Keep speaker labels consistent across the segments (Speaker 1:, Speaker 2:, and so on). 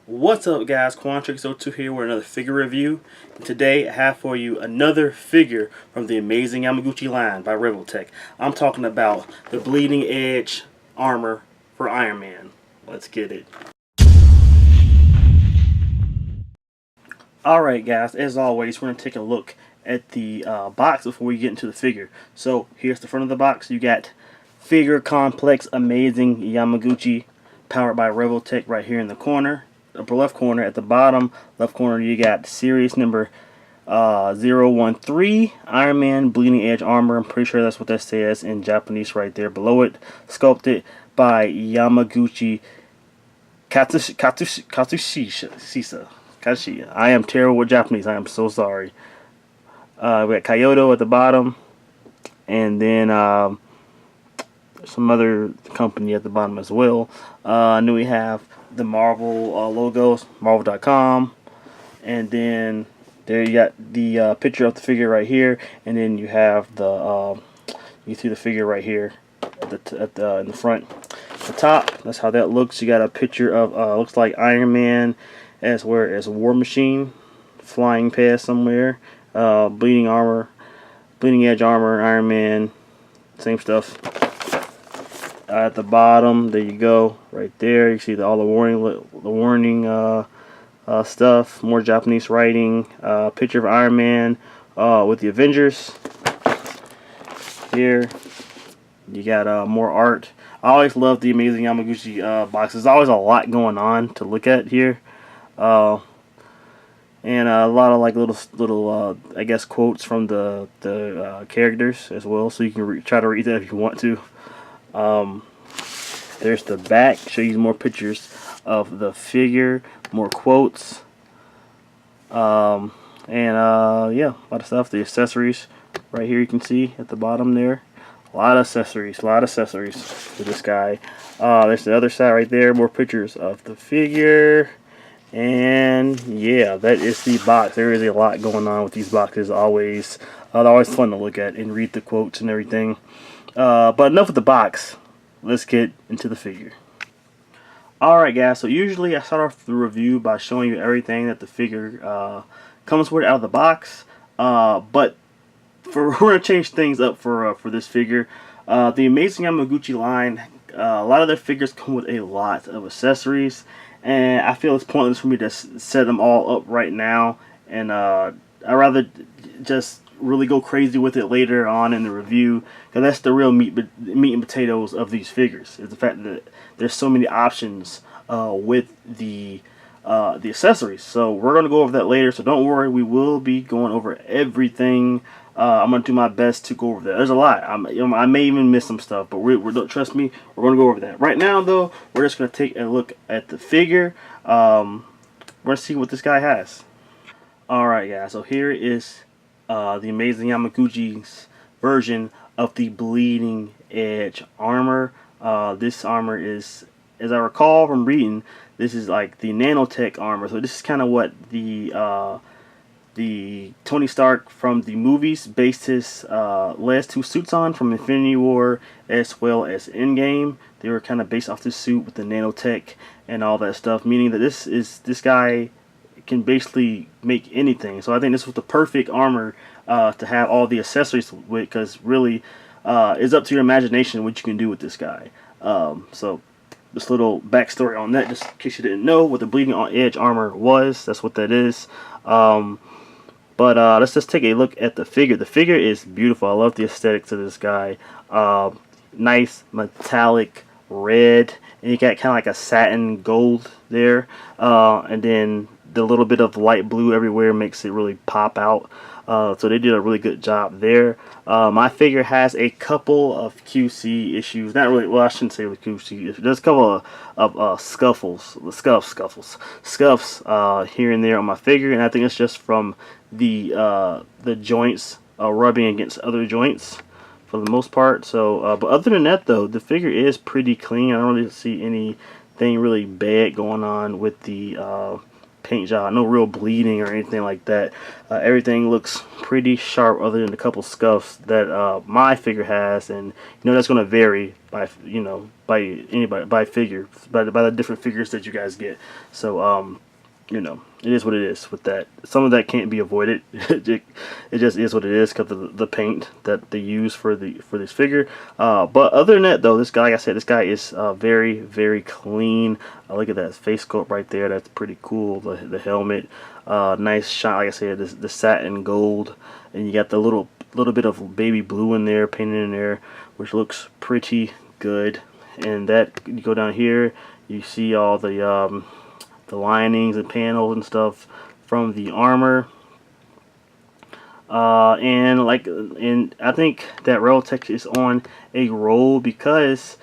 Speaker 1: What's up, guys? Quantrix02 here with another figure review. And today I have for you another figure from the amazing Yamaguchi line by Revoltech. I'm talking about the bleeding edge armor for Iron Man. Let's get it. Alright, guys, as always, we're going to take a look at the box before we get into the figure. So here's the front of the box. You got Figure Complex Amazing Yamaguchi, powered by Revoltech, right here in the corner. Upper left corner. At the bottom left corner, you got series number 013 Iron Man Bleeding Edge Armor. I'm pretty sure that's what that says in Japanese right there below it. Sculpted by Yamaguchi Katsushisa. I am terrible with Japanese. I am so sorry. We got Kyoto at the bottom, and then some other company at the bottom as well. And then we have the Marvel logos, Marvel.com, and then there you got the picture of the figure right here, and then you have the you see the figure right here at the in the front. The top, that's how that looks. You got a picture of looks like Iron Man as War Machine flying past somewhere. Bleeding edge armor, Iron Man, same stuff. At the bottom, there you go, right there. You see all the warning stuff. More Japanese writing. Picture of Iron Man with the Avengers. Here, you got more art. I always love the amazing Yamaguchi box. There's always a lot going on to look at here, and a lot of like little I guess quotes from the characters as well. So you can try to read that if you want to. There's the back, show you more pictures of the figure, more quotes, and yeah, a lot of stuff. The accessories right here, you can see at the bottom there. A lot of accessories to this guy. There's the other side right there, more pictures of the figure. And yeah, that is the box. There is a lot going on with these boxes. Always, they're always fun to look at and read the quotes and everything. But enough of the box. Let's get into the figure. Alright, guys, so usually I start off the review by showing you everything that the figure comes with out of the box. But we're going to change things up for this figure. The amazing Yamaguchi line, a lot of their figures come with a lot of accessories, and I feel it's pointless for me to set them all up right now, and I'd rather just really go crazy with it later on in the review, because that's the real meat and potatoes of these figures, is the fact that there's so many options with the accessories. So we're going to go over that later, so don't worry, we will be going over everything. I'm going to do my best to go over that. There's a lot. I may even miss some stuff, but trust me, we're going to go over that. Right now, though, we're just going to take a look at the figure. We're going to see what this guy has. Alright, guys, so here is the amazing Yamaguchi's version of the bleeding edge armor. This armor is, as I recall from reading, this is like the nanotech armor. So this is kind of what the Tony Stark from the movies based his last two suits on, from Infinity War as well as Endgame. They were kind of based off this suit with the nanotech and all that stuff, meaning that this guy can basically make anything. So I think this was the perfect armor to have all the accessories with, because really it's up to your imagination what you can do with this guy. So this little backstory on that, just in case you didn't know what the bleeding edge armor was, that's what that is. But let's just take a look at the figure. The figure is beautiful. I love the aesthetics of this guy. Nice metallic red, and you got kind of like a satin gold there, and then the little bit of light blue everywhere makes it really pop out. So they did a really good job there. My figure has a couple of QC issues. Not really, well, I shouldn't say with QC. There's a couple of scuffs here and there on my figure, and I think it's just from the joints rubbing against other joints for the most part. So, but other than that, though, the figure is pretty clean. I don't really see anything really bad going on with the paint job, no real bleeding or anything like that. Everything looks pretty sharp, other than a couple scuffs that my figure has, and that's going to vary by by anybody, by figure, by the different figures that you guys get. So it is what it is with that. Some of that can't be avoided. It just is what it is because of the paint that they use for this figure. But other than that, though, this guy, like I said, this guy is very, very clean. Look at that face sculpt right there. That's pretty cool. The helmet, nice shine. Like I said, the satin gold, and you got the little bit of baby blue in there, painted in there, which looks pretty good. And that, you go down here, you see all the linings and panels and stuff from the armor, and I think that Revoltech is on a roll, because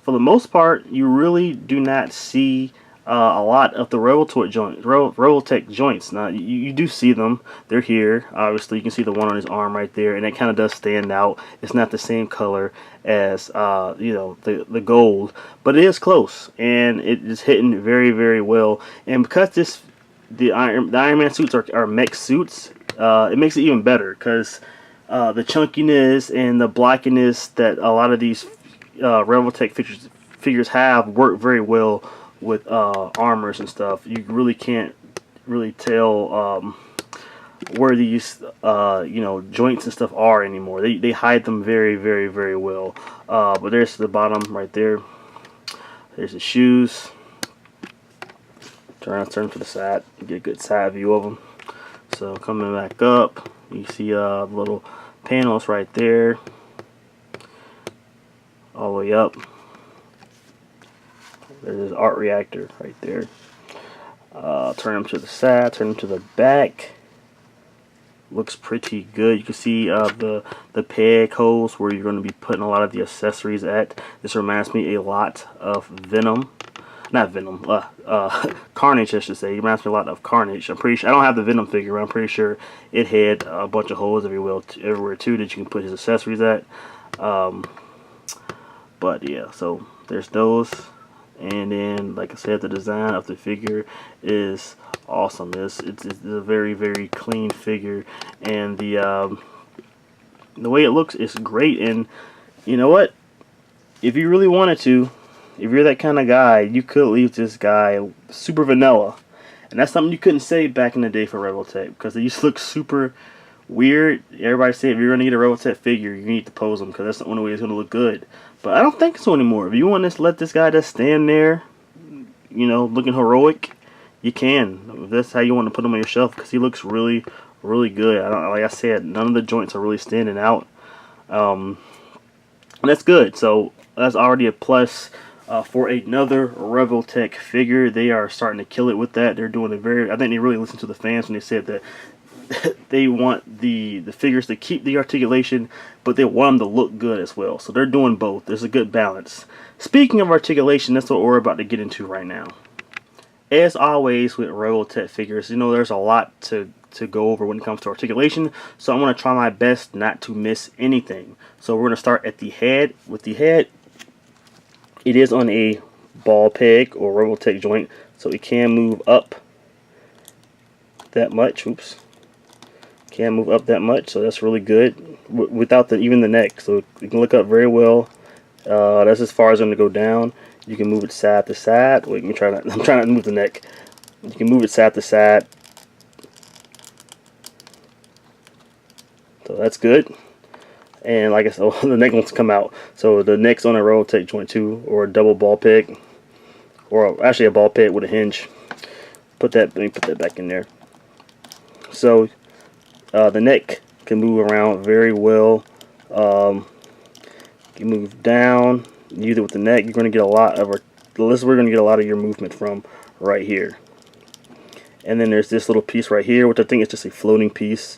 Speaker 1: for the most part you really do not see a lot of the Revoltech joints. Now you do see them; they're here. Obviously, you can see the one on his arm right there, and it kind of does stand out. It's not the same color as the gold, but it is close, and it is hitting very, very well. And because the Iron Man suits are mech suits, it makes it even better, because the chunkiness and the blockiness that a lot of these Revoltech figures have work very well with armors and stuff. You really can't really tell where these joints and stuff are anymore. They hide them very, very, very well. But there's the bottom right there. There's the shoes. Turn to the side, get a good side view of them. So coming back up, you see little panels right there, all the way up. There's this art reactor right there. Turn them to the side, turn them to the back. Looks pretty good. You can see the peg holes where you're going to be putting a lot of the accessories at. This reminds me a lot of Venom. Not Venom, Carnage, I should say. It reminds me a lot of Carnage. I'm pretty sure, I don't have the Venom figure, but I'm pretty sure it had a bunch of holes everywhere too that you can put his accessories at. But yeah, so there's those. And then, like I said, the design of the figure is awesome. It's a very, very clean figure, and the way it looks is great. And you know what? If you really wanted to, if you're that kind of guy, you could leave this guy super vanilla, and that's something you couldn't say back in the day for Revoltech, because they used to look super weird. Everybody said if you're gonna get a Revoltech figure, you need to pose them, because that's the only way it's gonna look good. But I don't think so anymore. If you want to let this guy just stand there, looking heroic, you can. If that's how you want to put him on your shelf, because he looks really, really good. Like I said, none of the joints are really standing out, and that's good. So that's already a plus for another Revoltech figure. They are starting to kill it with that. They're doing I think they really listened to the fans when they said that they want the figures to keep the articulation, but they want them to look good as well. So they're doing both. There's a good balance. Speaking of articulation, that's what we're about to get into right now. As always with Revoltech figures, there's a lot to go over when it comes to articulation. So I'm going to try my best not to miss anything. So we're going to start at the head. With the head, it is on a ball peg or Revoltech joint, so it can move up that much. Oops. Can't move up that much, so that's really good without even the neck. So you can look up very well. That's as far as I'm going to go down. You can move it side to side. Wait, I'm trying not to move the neck. You can move it side to side. So that's good. And like I said, the neck wants to come out. So the neck's on a Revoltech joint too, or a double ball peg, or actually a ball peg with a hinge. Let me put that back in there. So the neck can move around very well. You move down, use it with the neck. You're going to get a lot of we're going to get a lot of your movement from right here. And then there's this little piece right here, which I think is just a floating piece.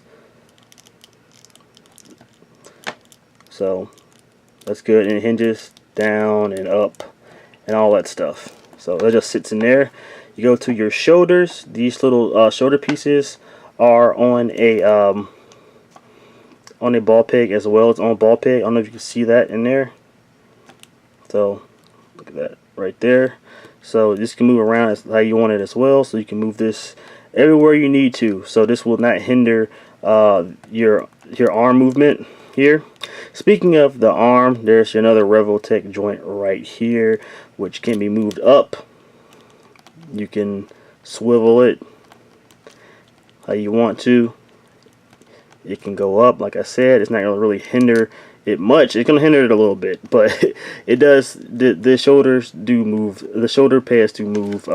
Speaker 1: So that's good, and it hinges down and up and all that stuff. So that just sits in there. You go to your shoulders. These little shoulder pieces are on a ball peg as well. It's on a ball peg. I don't know if you can see that in there. So look at that right there. So this can move around as how you want it as well. So you can move this everywhere you need to. So this will not hinder your arm movement here. Speaking of the arm, there's another Revoltech joint right here, which can be moved up. You can swivel it how you want to. It can go up. Like I said, it's not going to really hinder it much. It's going to hinder it a little bit, but it does. The shoulders do move. The shoulder pads do move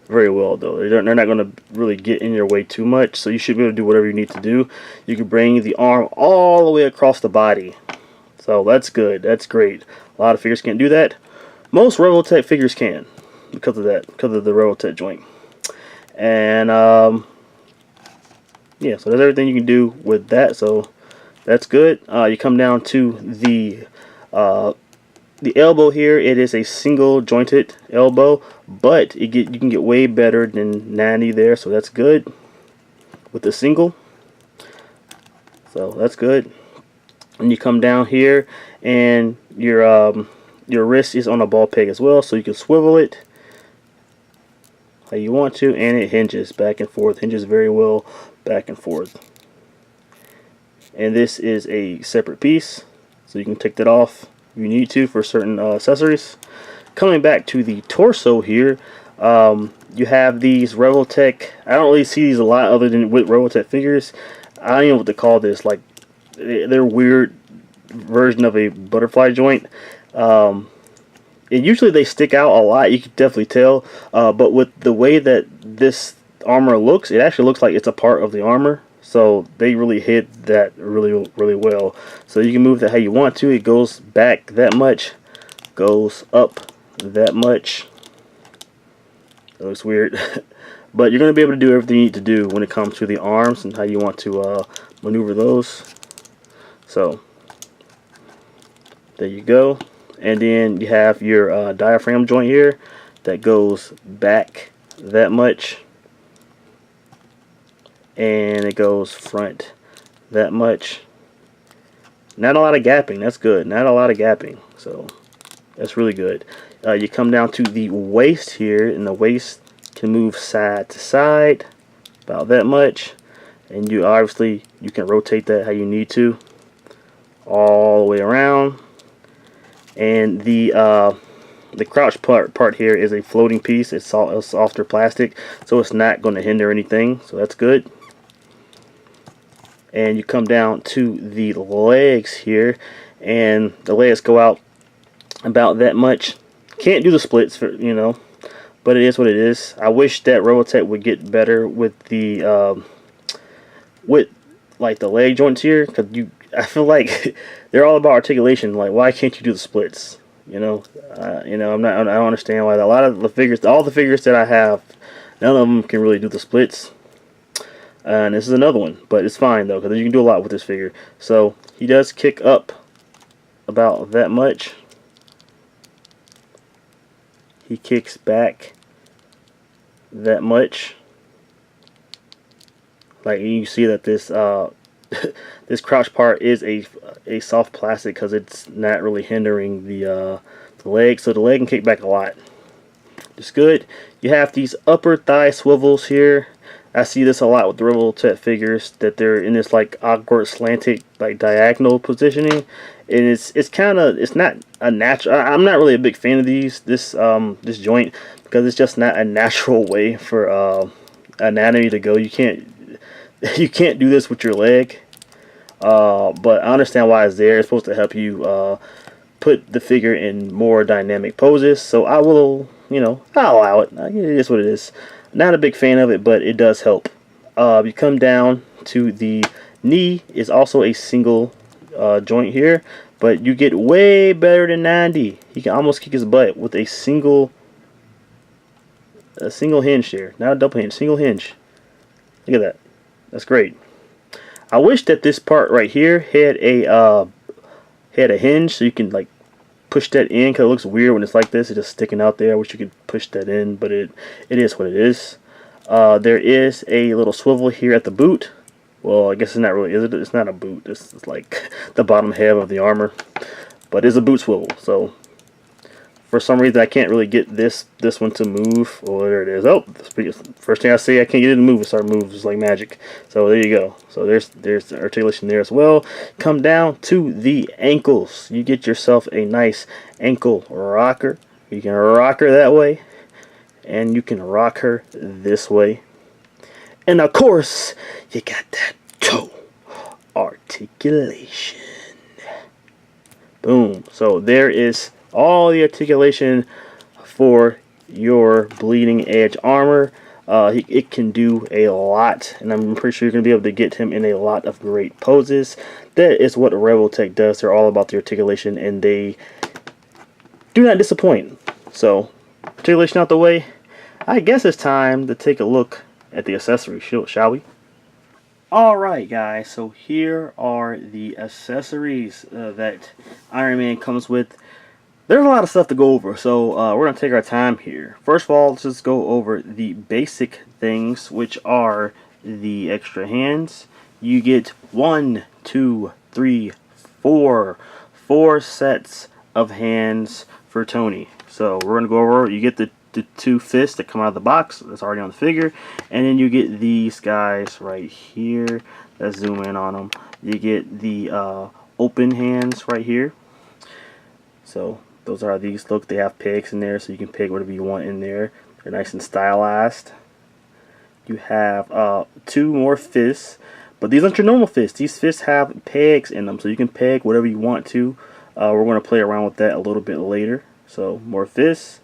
Speaker 1: very well, though. They're not going to really get in your way too much, so you should be able to do whatever you need to do. You can bring the arm all the way across the body, so that's good. That's great. A lot of figures can't do that. Most Revoltech figures can because of that, because of the Revoltech joint. And yeah, so that's everything you can do with that. So that's good. You come down to the elbow here. It is a single jointed elbow, but you can get way better than 90 there, so that's good with the single. So that's good. And you come down here, and your wrist is on a ball peg as well, so you can swivel it how you want to, and it hinges back and forth. Hinges very well back and forth. And this is a separate piece, so you can take that off if you need to for certain accessories. Coming back to the torso here, you have these Revoltech. I don't really see these a lot other than with Revoltech figures. I don't know what to call this. Like, they're weird version of a butterfly joint. And usually they stick out a lot. You can definitely tell. But with the way that this armor looks, it actually looks like it's a part of the armor. So they really hid that really well. So you can move that how you want to. It goes back that much, goes up that much. It looks weird. But you're going to be able to do everything you need to do when it comes to the arms and how you want to maneuver those. So there you go. And then you have your diaphragm joint here that goes back that much, and it goes front that much. Not a lot of gapping. That's good. Not a lot of gapping. So that's really good. You come down to the waist here, and the waist can move side to side about that much, and you can rotate that how you need to all the way around. And the crouch part here is a floating piece. It's softer plastic, so it's not going to hinder anything, so that's good. And you come down to the legs here, and the legs go out about that much. Can't do the splits, but it is what it is. I wish that Revoltech would get better with the like the leg joints here, because I feel like they're all about articulation. Like, why can't you do the splits? I don't understand why. A lot of the figures, all the figures that I have, none of them can really do the splits. And this is another one, but it's fine though, because you can do a lot with this figure. So he does kick up about that much. He kicks back that much. Like, you see that this this crouch part is a soft plastic because it's not really hindering the leg, so the leg can kick back a lot. It's good. You have these upper thigh swivels here. I see this a lot with the Revoltech figures, that they're in this like awkward slanted, like diagonal positioning, and it's not a natural. I'm not really a big fan of this joint, because it's just not a natural way for anatomy to go. You can't do this with your leg, but I understand why it's there. It's supposed to help you put the figure in more dynamic poses. So I will, I'll allow it. It is what it is. Not a big fan of it, but it does help. You come down to the knee, is also a single joint here, but you get way better than 90. He can almost kick his butt with a single hinge here. Not a double hinge, single hinge. Look at that. That's great. I wish that this part right here had a hinge, so you can like push that in, because it looks weird when it's like this. It's just sticking out there. I wish you could push that in, but it is what it is. There is a little swivel here at the boot. Well, I guess it's not really, is it? It's not a boot. It's like the bottom half of the armor, but it's a boot swivel. So for some reason I can't really get this one to move. Oh, there it is. Oh, first thing I see, I can't get it to move. It started moving just like magic. So there you go. So there's the articulation there as well. Come down to the ankles. You get yourself a nice ankle rocker. You can rock her that way, and you can rock her this way. And of course, you got that toe articulation. Boom. So there is all the articulation for your bleeding edge armor. It can do a lot, and I'm pretty sure you're going to be able to get him in a lot of great poses. That is what Revoltech does. They're all about the articulation, and they do not disappoint. So, articulation out the way, I guess it's time to take a look at the accessories, shall we? Alright guys, so here are the accessories that Ironman comes with. There's a lot of stuff to go over, so we're going to take our time here. First of all, let's just go over the basic things, which are the extra hands. You get 1, 2, 3, 4 sets of hands for Tony. So we're going to go over, you get the 2 fists that come out of the box, that's already on the figure, and then you get these guys right here. Let's zoom in on them. You get the open hands right here. So those are these. Look, they have pegs in there, so you can peg whatever you want in there. They're nice and stylized. You have 2 more fists, but these aren't your normal fists. These fists have pegs in them, so you can peg whatever you want to. We're going to play around with that a little bit later. So more fists.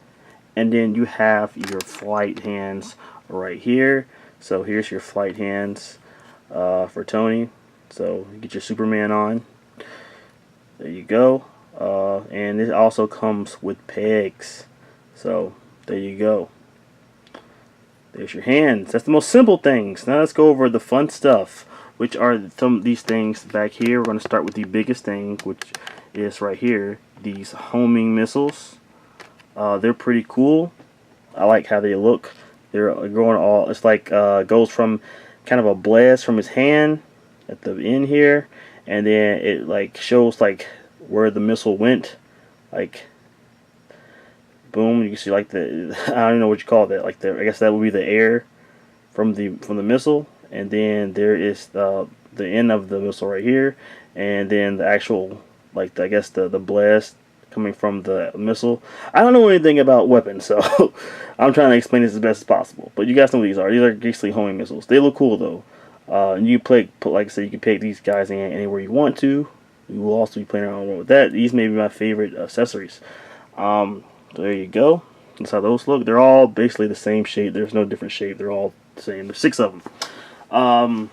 Speaker 1: And then you have your flight hands right here. So here's your flight hands for Tony. So you get your Superman on. There you go. And it also comes with pegs. So there you go. There's your hands. That's the most simple things. Now let's go over the fun stuff, which are some of these things back here. We're going to start with the biggest thing, which is right here. These homing missiles. They're pretty cool. I like how they look. They're going all, it's like goes from kind of a blast from his hand at the end here, and then it like shows like where the missile went, like boom. You can see like the, I don't know what you call that, like the, I guess that would be the air from the missile, and then there is the end of the missile right here, and then the actual, like I guess the blast coming from the missile. I don't know anything about weapons, so I'm trying to explain this as best as possible. But you guys know what these are. These are basically homing missiles. They look cool though. And you play, like I said, you can pick these guys in anywhere you want to. You will also be playing around with that. These may be my favorite accessories. So there you go. That's how those look. They're all basically the same shape. There's no different shape. They're all the same. There's 6 of them.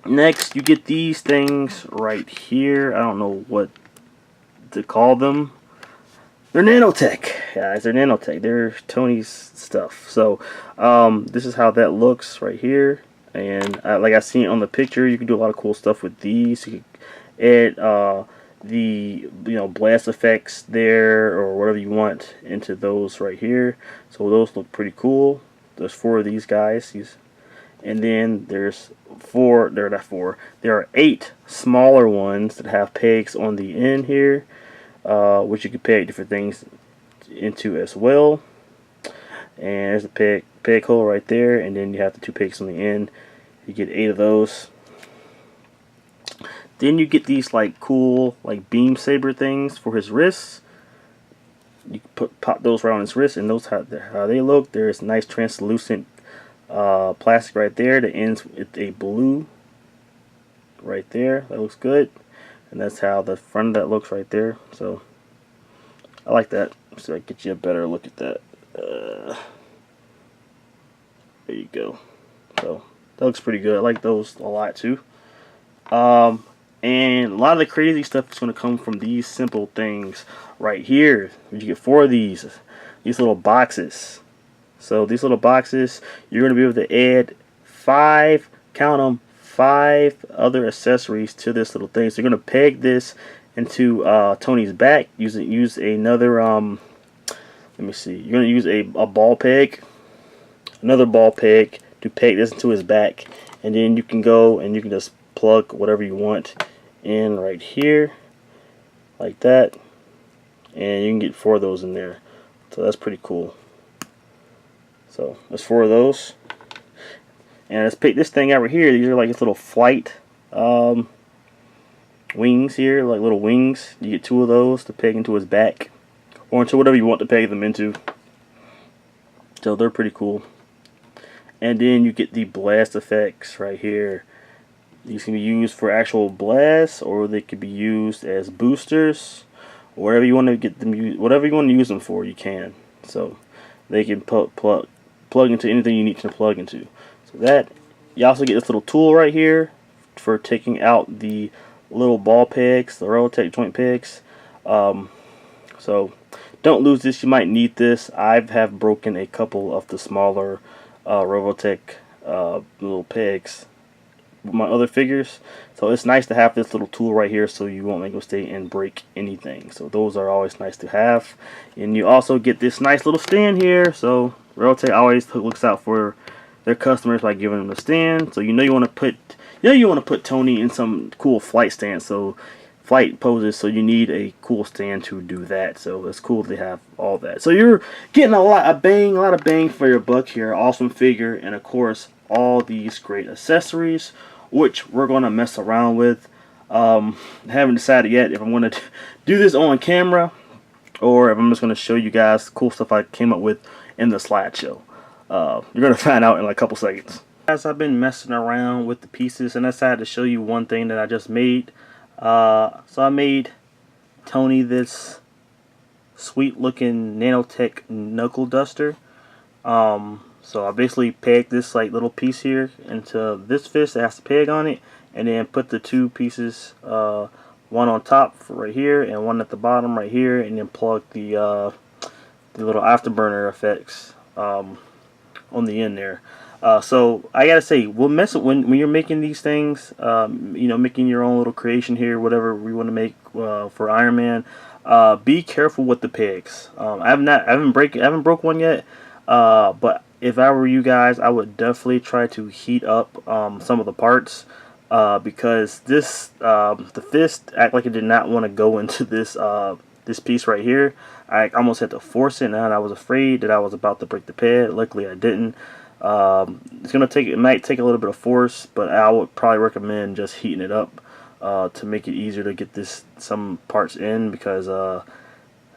Speaker 1: Next, you get these things right here. I don't know what to call them. They're nanotech, guys. They're nanotech. They're Tony's stuff. So this is how that looks right here. And like I seen on the picture, you can do a lot of cool stuff with these. You can add the blast effects there or whatever you want into those right here. So those look pretty cool. There's 4 of these guys. And then there's 4. There are not 4. There are 8 smaller ones that have pegs on the end here. Which you can peg different things into as well. And there's a peg hole right there, and then you have the 2 pegs on the end. You get 8 of those. Then you get these like cool like beam saber things for his wrists. You can pop those right on his wrist, and those how they look. There's nice translucent plastic right there that ends with a blue right there. That looks good. And that's how the front of that looks right there. So I like that. So I get you a better look at that. There you go. So that looks pretty good. I like those a lot too. And a lot of the crazy stuff is going to come from these simple things right here. You get 4 of these little boxes. So these little boxes, you're going to be able to add 5, count them, 5 other accessories to this little thing. So you're going to peg this into Tony's back. Use another let me see. You're going to use a ball peg, another ball peg to peg this into his back, and then you can go and you can just plug whatever you want in right here like that, and you can get 4 of those in there. So that's pretty cool. So there's 4 of those. And let's pick this thing out right here. These are like this little flight wings here, like little wings. You get 2 of those to peg into his back, or into whatever you want to peg them into. So they're pretty cool. And then you get the blast effects right here. These can be used for actual blasts, or they could be used as boosters, or whatever you want to get them. Whatever you want to use them for, you can. So they can plug into anything you need to plug into. So that you also get this little tool right here for taking out the little ball pegs, the Revoltech joint pegs. So don't lose this. You might need this. I have broken a couple of the smaller Revoltech little pegs with my other figures, so it's nice to have this little tool right here so you won't make a mistake and break anything. So those are always nice to have. And you also get this nice little stand here. So Revoltech always looks out for their customers by giving them a stand. So you want to put Tony in some cool flight stance, so flight poses, so you need a cool stand to do that. So it's cool to have all that. So you're getting a lot of bang for your buck here. Awesome figure, and of course all these great accessories, which we're going to mess around with. Haven't decided yet if I'm going to do this on camera or if I'm just going to show you guys cool stuff I came up with in the slideshow. You're going to find out in like a couple seconds. As I've been messing around with the pieces, and I decided to show you one thing that I just made. So I made Tony this sweet looking nanotech knuckle duster. So I basically pegged this like little piece here into this fist that has the peg on it, and then put the 2 pieces, one on top for right here and one at the bottom right here, and then plug the little afterburner effects on the end there. So I gotta say, we'll mess it when you're making these things. Making your own little creation here, whatever we want to make for Iron Man. Be careful with the pegs. I haven't broke one yet. But if I were you guys, I would definitely try to heat up some of the parts, because this the fist act like it did not want to go into this this piece right here. I almost had to force it, and I was afraid that I was about to break the peg. Luckily, I didn't. It might take a little bit of force, but I would probably recommend just heating it up to make it easier to get some parts in, because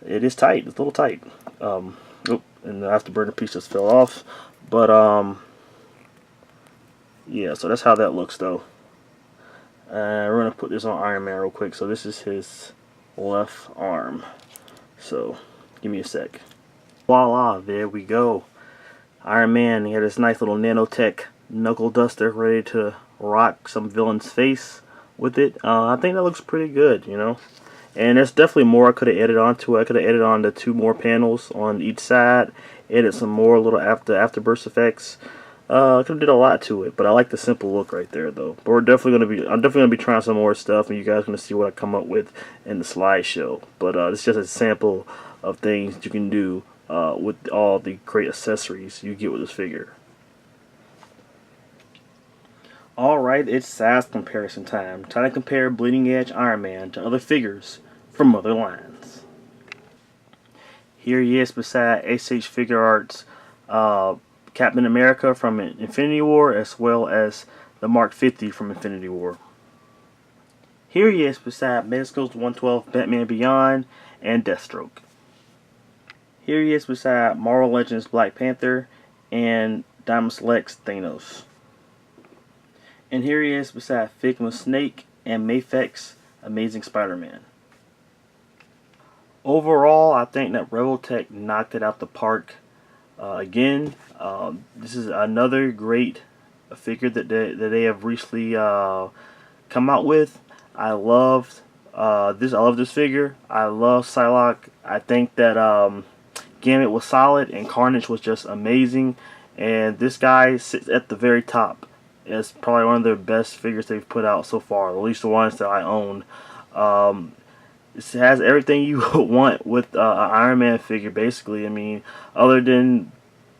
Speaker 1: it is tight. It's a little tight. And the afterburner piece just fell off, but yeah, so that's how that looks though. We're gonna put this on Iron Man real quick. So this is his left arm, so give me a sec. Voila, there we go. Iron Man, he had this nice little nanotech knuckle duster ready to rock some villain's face with it. I think that looks pretty good, And there's definitely more I could have added onto it. I could have added on the 2 more panels on each side, added some more little afterburst effects. I could have did a lot to it, but I like the simple look right there, though. But I'm definitely gonna be trying some more stuff, and you guys are gonna see what I come up with in the slideshow. But it's just a sample of things you can do with all the great accessories you get with this figure. Alright, it's size comparison time. Try to compare Bleeding Edge Iron Man to other figures from other lines. Here he is beside SH Figure Arts Captain America from Infinity War, as well as the Mark 50 from Infinity War. Here he is beside Metascope's 112 Batman Beyond and Deathstroke. Here he is beside Marvel Legends Black Panther and Diamond Select's Thanos. And here he is beside Figma's Snake and Mafek's Amazing Spider-Man. Overall, I think that Revoltech knocked it out the park again. This is another great figure that they have recently come out with. I love this figure. I love Psylocke. I think that Gambit was solid and Carnage was just amazing. And this guy sits at the very top. It's probably one of their best figures they've put out so far, at least the ones that I own. It has everything you would want with an Iron Man figure, basically. I mean, other than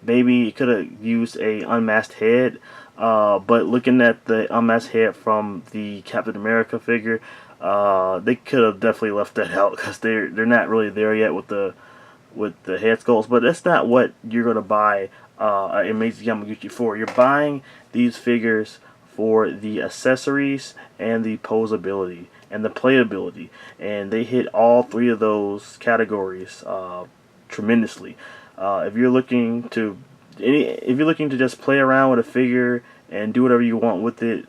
Speaker 1: maybe it could have used a unmasked head, but looking at the unmasked head from the Captain America figure, they could have definitely left that out, because they're not really there yet with with the head sculpts, but that's not what you're gonna buy an Amazing Yamaguchi for. You're buying these figures for the accessories and the posability and the playability, and they hit all three of those categories tremendously. If you're looking to just play around with a figure and do whatever you want with it,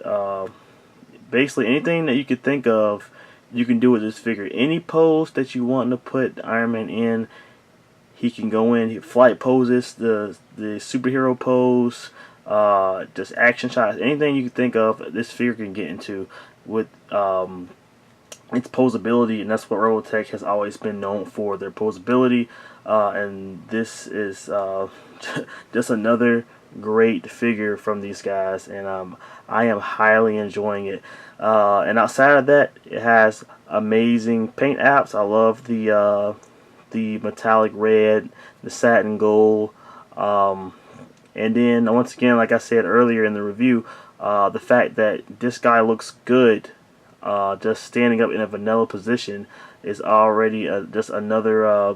Speaker 1: basically anything that you could think of, you can do with this figure. Any pose that you want to put Iron Man in, he can go in. Flight poses, the superhero pose, just action shots, anything you can think of, this figure can get into with its posability, and that's what Revoltech has always been known for, their posability. And this is just another great figure from these guys, and I am highly enjoying it. And outside of that, it has amazing paint apps. I love the metallic red, the satin gold, and then once again, like I said earlier in the review, the fact that this guy looks good just standing up in a vanilla position is already just another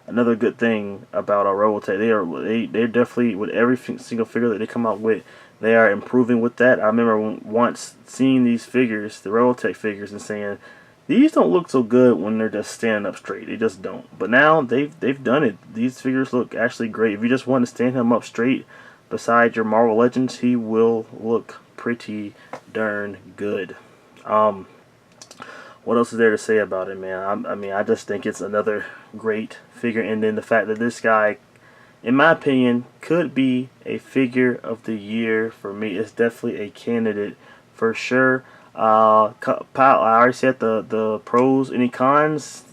Speaker 1: good thing about Revoltech. They're definitely, with every single figure that they come out with, they are improving with that. I remember once seeing these figures, the Revoltech figures, and saying, these don't look so good when they're just standing up straight. They just don't. But now they've done it. These figures look actually great. If you just want to stand him up straight beside your Marvel Legends, he will look pretty darn good. What else is there to say about it, man? I mean, I just think it's another great figure, and then the fact that this guy, in my opinion, could be a figure of the year for me. It's definitely a candidate for sure. I already said the pros. Any cons?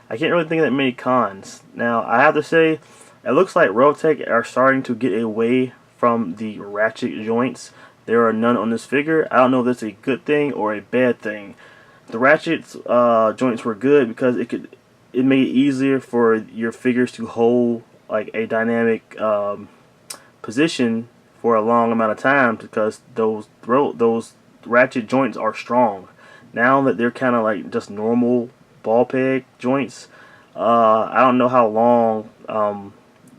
Speaker 1: I can't really think of that many cons. Now, I have to say, it looks like Revoltech are starting to get away from the ratchet joints. There are none on this figure. I don't know if that's a good thing or a bad thing. The ratchet joints were good because it made it easier for your figures to hold like a dynamic position for a long amount of time, because those ratchet joints are strong. Now that they're kind of like just normal ball peg joints, I don't know how long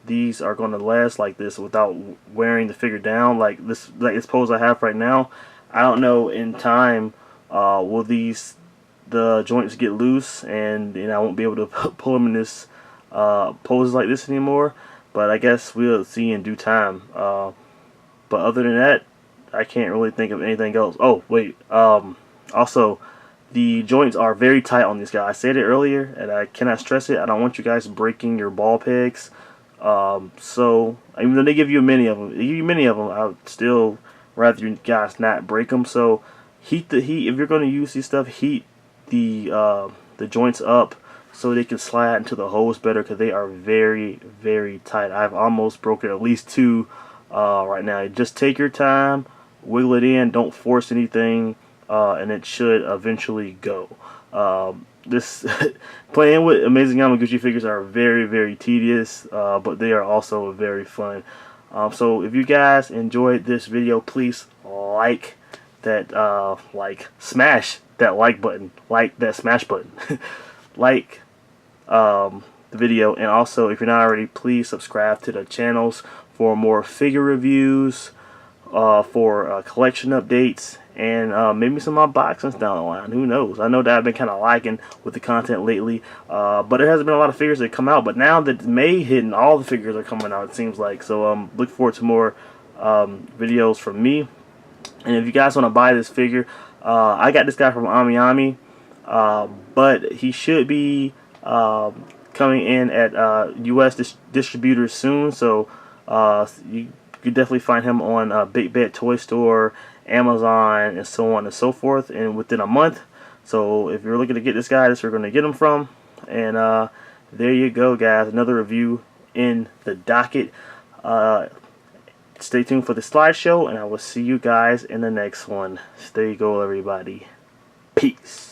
Speaker 1: these are going to last like this without wearing the figure down like this pose I have right now. I don't know in time will the joints get loose and I won't be able to pull them in this poses like this anymore, but I guess we'll see in due time. But other than that, I can't really think of anything else. Oh wait, also the joints are very tight on this guy. I said it earlier and I cannot stress it. I don't want you guys breaking your ball pegs. So even though they give you many of them, I would still rather you guys not break them. So if you're going to use these stuff, heat the joints up so they can slide into the holes better, because they are very, very tight. I've almost broken at least two right now. Just take your time, wiggle it in, don't force anything, and it should eventually go. This playing with Amazing Yamaguchi figures are very, very tedious, but they are also very fun. So if you guys enjoyed this video, please like that, smash that like button, like that smash button, like the video, and also if you're not already, please subscribe to the channels for more figure reviews, for collection updates, and maybe some unboxings down the line. Who knows? I know that I've been kind of liking with the content lately, but there hasn't been a lot of figures that come out. But now that May hitting, all the figures are coming out, it seems like. So look forward to more videos from me. And if you guys want to buy this figure, I got this guy from Ami, but he should be coming in at U.S. distributors soon. So you could definitely find him on Big Bad Toy Store, Amazon, and so on and so forth, and within a month. So if you're looking to get this guy, that's where you're going to get him from. And there you go, guys. Another review in the docket. Stay tuned for the slideshow, and I will see you guys in the next one. Stay gold, everybody. Peace.